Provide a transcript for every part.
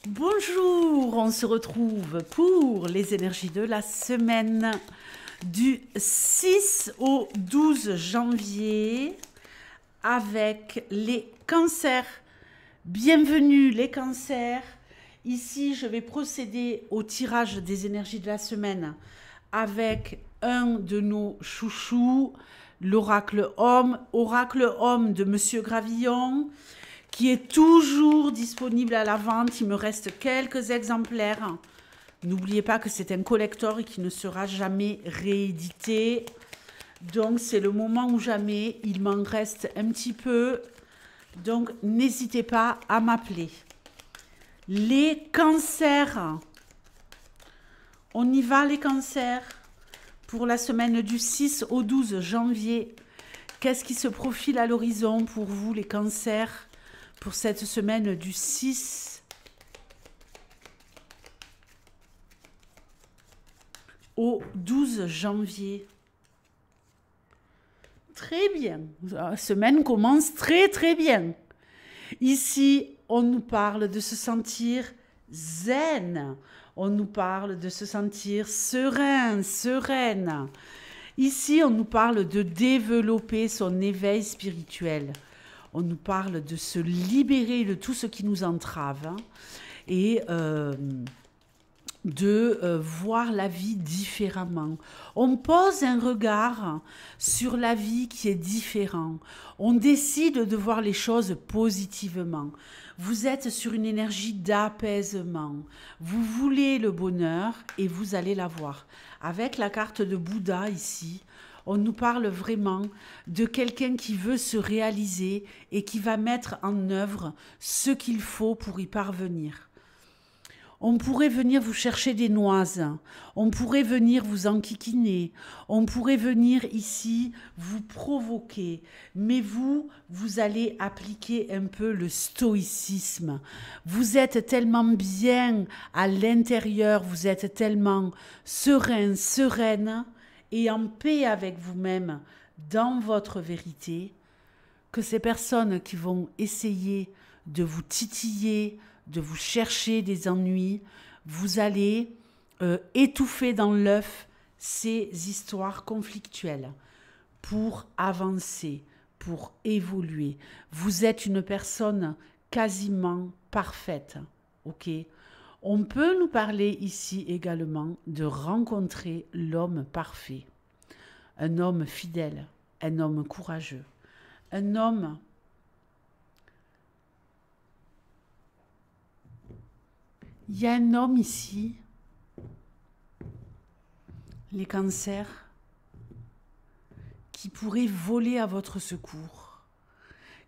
Bonjour, on se retrouve pour les énergies de la semaine du 6 au 12 janvier avec les cancers. Bienvenue les cancers. Ici, je vais procéder au tirage des énergies de la semaine avec un de nos chouchous, l'oracle homme de Monsieur Gravillon, qui est toujours disponible à la vente. Il me reste quelques exemplaires. N'oubliez pas que c'est un collector et qui ne sera jamais réédité. Donc, c'est le moment ou jamais. Il m'en reste un petit peu. Donc, n'hésitez pas à m'appeler. Les cancers. On y va, les cancers. Pour la semaine du 6 au 12 janvier. Qu'est-ce qui se profile à l'horizon pour vous, les cancers ? Pour cette semaine du 6 au 12 janvier. Très bien. La semaine commence très bien. Ici, on nous parle de se sentir zen. On nous parle de se sentir serein, sereine. Ici, on nous parle de développer son éveil spirituel. On nous parle de se libérer de tout ce qui nous entrave et de voir la vie différemment. On pose un regard sur la vie qui est différent. On décide de voir les choses positivement. Vous êtes sur une énergie d'apaisement. Vous voulez le bonheur et vous allez l'avoir. Avec la carte de Bouddha ici, on nous parle vraiment de quelqu'un qui veut se réaliser et qui va mettre en œuvre ce qu'il faut pour y parvenir. On pourrait venir vous chercher des noises, on pourrait venir vous enquiquiner, on pourrait venir ici vous provoquer, mais vous allez appliquer un peu le stoïcisme. Vous êtes tellement bien à l'intérieur, vous êtes tellement serein, sereine, et en paix avec vous-même dans votre vérité, que ces personnes qui vont essayer de vous titiller, de vous chercher des ennuis, vous allez étouffer dans l'œuf ces histoires conflictuelles pour avancer, pour évoluer. Vous êtes une personne quasiment parfaite, ok ? On peut nous parler ici également de rencontrer l'homme parfait, un homme fidèle, un homme courageux, un homme il y a un homme ici, les cancers, qui pourrait voler à votre secours,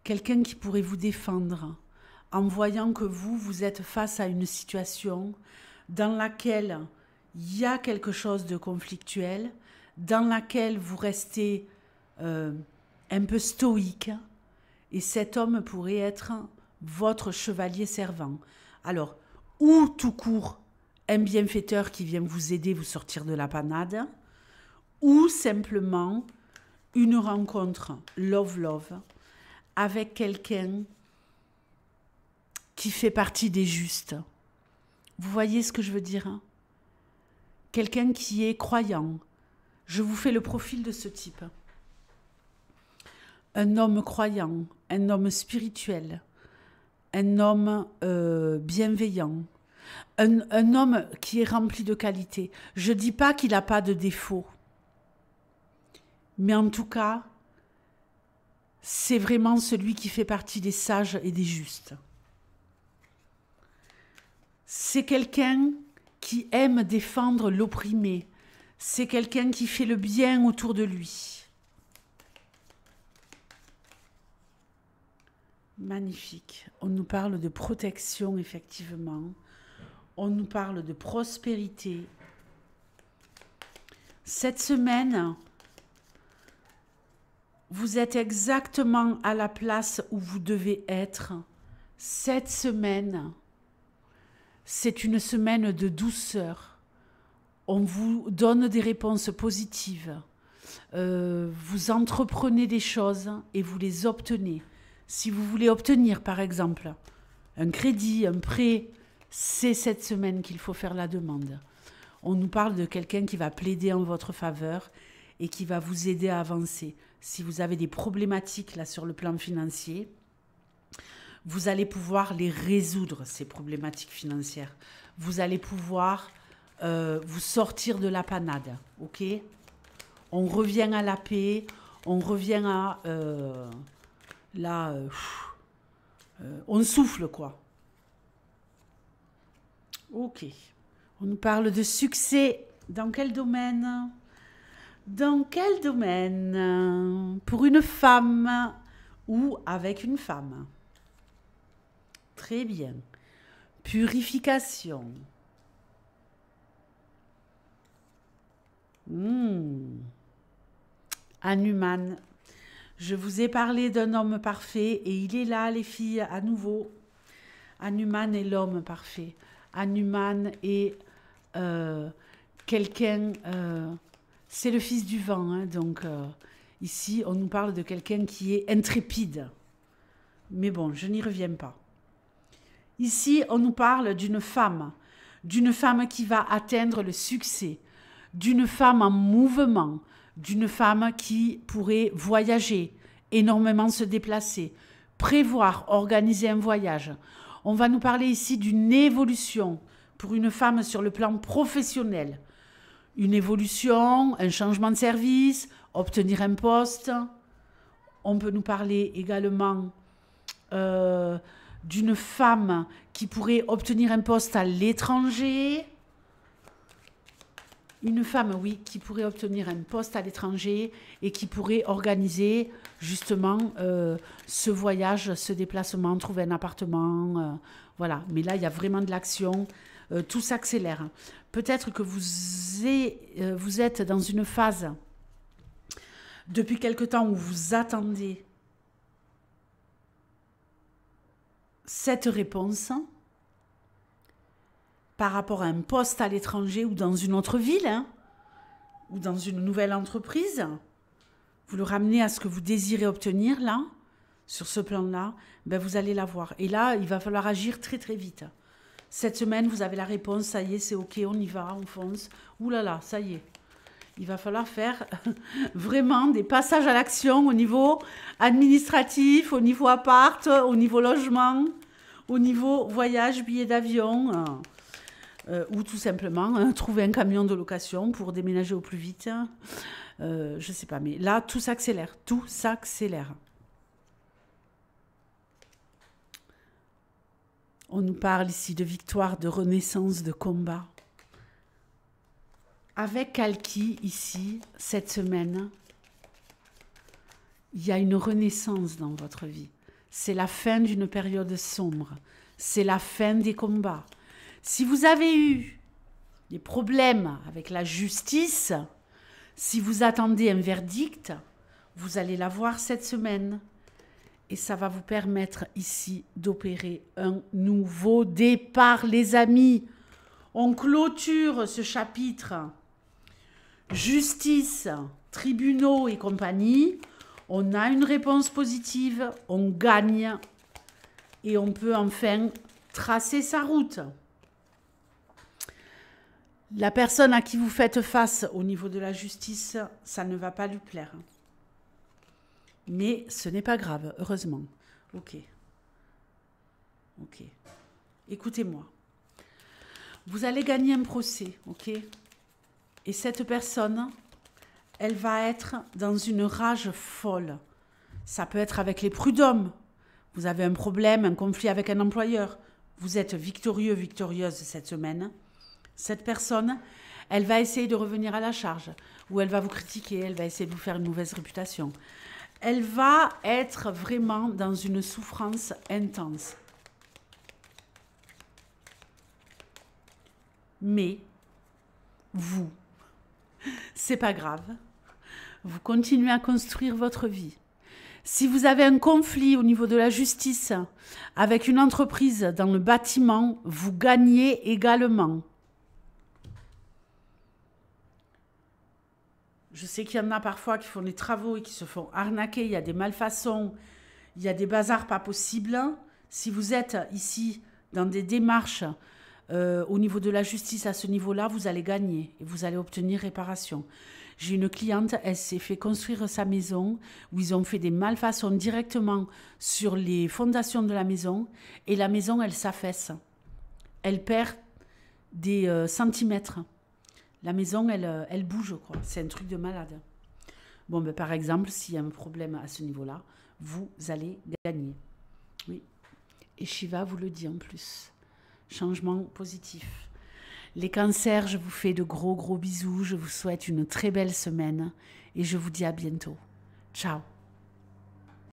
quelqu'un qui pourrait vous défendre, en voyant que vous êtes face à une situation dans laquelle il y a quelque chose de conflictuel, dans laquelle vous restez un peu stoïque, et cet homme pourrait être votre chevalier servant. Alors, ou tout court, un bienfaiteur qui vient vous aider, vous sortir de la panade, ou simplement une rencontre love-love avec quelqu'un qui fait partie des justes. Vous voyez ce que je veux dire, hein? Quelqu'un qui est croyant. Je vous fais le profil de ce type. Un homme croyant, un homme spirituel, un homme bienveillant, un homme qui est rempli de qualités. Je ne dis pas qu'il n'a pas de défauts, mais en tout cas, c'est vraiment celui qui fait partie des sages et des justes. C'est quelqu'un qui aime défendre l'opprimé. C'est quelqu'un qui fait le bien autour de lui. Magnifique. On nous parle de protection, effectivement. On nous parle de prospérité. Cette semaine, vous êtes exactement à la place où vous devez être. Cette semaine, c'est une semaine de douceur. On vous donne des réponses positives. Vous entreprenez des choses et vous les obtenez. Si vous voulez obtenir, par exemple, un crédit, un prêt, c'est cette semaine qu'il faut faire la demande. On nous parle de quelqu'un qui va plaider en votre faveur et qui va vous aider à avancer. Si vous avez des problématiques là sur le plan financier, vous allez pouvoir les résoudre, ces problématiques financières. Vous allez pouvoir vous sortir de la panade, ok? On revient à la paix, on revient à... on souffle, quoi. Ok. On nous parle de succès. Dans quel domaine? Dans quel domaine? Pour une femme ou avec une femme? Très bien. Purification. Hanuman. Je vous ai parlé d'un homme parfait et il est là, les filles, à nouveau. Hanuman est l'homme parfait. Hanuman est quelqu'un... c'est le fils du vent, hein, donc ici, on nous parle de quelqu'un qui est intrépide. Mais bon, je n'y reviens pas. Ici, on nous parle d'une femme qui va atteindre le succès, d'une femme en mouvement, d'une femme qui pourrait voyager, énormément se déplacer, prévoir, organiser un voyage. On va nous parler ici d'une évolution pour une femme sur le plan professionnel. Une évolution, un changement de service, obtenir un poste. On peut nous parler également d'une femme qui pourrait obtenir un poste à l'étranger. Une femme, oui, qui pourrait obtenir un poste à l'étranger et qui pourrait organiser justement ce voyage, ce déplacement, trouver un appartement. Voilà, mais là, il y a vraiment de l'action. Tout s'accélère. Peut-être que vous êtes dans une phase depuis quelque temps où vous attendez cette réponse par rapport à un poste à l'étranger ou dans une autre ville, hein, ou dans une nouvelle entreprise. Vous le ramenez à ce que vous désirez obtenir, là, sur ce plan-là, ben vous allez l'avoir. Et là, il va falloir agir très très vite. Cette semaine, vous avez la réponse, ça y est, c'est ok, on y va, on fonce. Ouh là là, ça y est. Il va falloir faire vraiment des passages à l'action au niveau administratif, au niveau appart, au niveau logement, au niveau voyage, billet d'avion, ou tout simplement trouver un camion de location pour déménager au plus vite. Je ne sais pas, mais là, tout s'accélère, tout s'accélère. On nous parle ici de victoire, de renaissance, de combat. Avec Kalki, ici, cette semaine, il y a une renaissance dans votre vie. C'est la fin d'une période sombre. C'est la fin des combats. Si vous avez eu des problèmes avec la justice, si vous attendez un verdict, vous allez l'avoir cette semaine. Et ça va vous permettre ici d'opérer un nouveau départ, les amis. On clôture ce chapitre. Justice, tribunaux et compagnie. On a une réponse positive, on gagne et on peut enfin tracer sa route. La personne à qui vous faites face au niveau de la justice, ça ne va pas lui plaire. Mais ce n'est pas grave, heureusement. Ok. Ok. Écoutez-moi. Vous allez gagner un procès, ok? Et cette personne, elle va être dans une rage folle. Ça peut être avec les prud'hommes. Vous avez un problème, un conflit avec un employeur. Vous êtes victorieux, victorieuse cette semaine. Cette personne, elle va essayer de revenir à la charge. Ou elle va vous critiquer, elle va essayer de vous faire une mauvaise réputation. Elle va être vraiment dans une souffrance intense. Mais, vous, c'est pas grave. Vous continuez à construire votre vie. Si vous avez un conflit au niveau de la justice avec une entreprise dans le bâtiment, vous gagnez également. Je sais qu'il y en a parfois qui font des travaux et qui se font arnaquer. Il y a des malfaçons, il y a des bazars pas possibles. Si vous êtes ici dans des démarches Au niveau de la justice, à ce niveau-là, vous allez gagner et vous allez obtenir réparation. J'ai une cliente, elle s'est fait construire sa maison où ils ont fait des malfaçons directement sur les fondations de la maison et la maison, elle s'affaisse. Elle perd des centimètres. La maison, elle bouge, quoi. C'est un truc de malade. Bon, ben, par exemple, s'il y a un problème à ce niveau-là, vous allez gagner. Oui. Et Shiva vous le dit en plus. Changement positif. Les cancers, je vous fais de gros bisous. Je vous souhaite une très belle semaine et je vous dis à bientôt. Ciao.